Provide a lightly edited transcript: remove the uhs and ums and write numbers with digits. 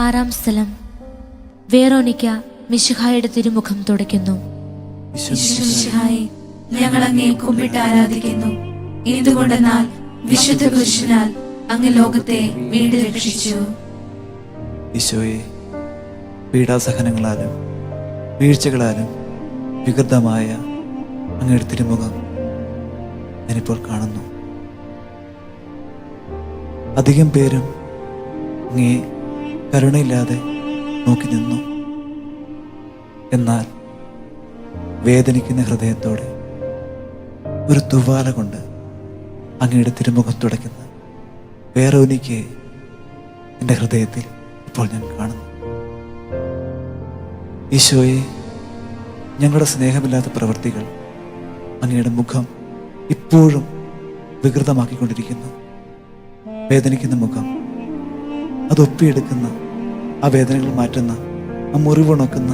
ആറാം സ്ഥലം. വേറോനിക്ക മിശിഹായുടെ തിരുമുഖം തുടയ്ക്കുന്നു. മിശിഹായേ, ഞങ്ങൾ അങ്ങയെ കുമ്പിട്ട് ആരാധിക്കുന്നു. എന്തുകൊണ്ടെന്നാൽ വിശുദ്ധ പുരുഷനാൽ അങ്ങ് ലോകത്തെ വീണ്ടും രക്ഷിച്ചു. ഈശോയെ, പീഡാസഹനങ്ങളാലും വീഴ്ചകളാലും വികൃതമായ അങ്ങയുടെ തിരുമുഖം ഞാനിപ്പോൾ കാണുന്നു. അധികം പേരും അങ്ങയെ കരുണയില്ലാതെ നോക്കി നിന്നു. എന്നാൽ വേദനിക്കുന്ന ഹൃദയത്തോടെ ഒരു തുവാല കൊണ്ട് അങ്ങയുടെ തിരുമുഖം തുടയ്ക്കുന്ന വേറൊനിക്ക് എൻ്റെ ഹൃദയത്തിൽ ഇപ്പോൾ ഞാൻ കാണുന്നു. ഈശോയെ, ഞങ്ങളുടെ സ്നേഹമില്ലാത്ത പ്രവൃത്തികൾ അങ്ങയുടെ മുഖം ഇപ്പോഴും വികൃതമാക്കിക്കൊണ്ടിരിക്കുന്നു. വേദനിക്കുന്ന മുഖം അതൊപ്പിയെടുക്കുന്ന, ആ വേദനകൾ മാറ്റുന്ന, ആ മുറിവുണക്കുന്ന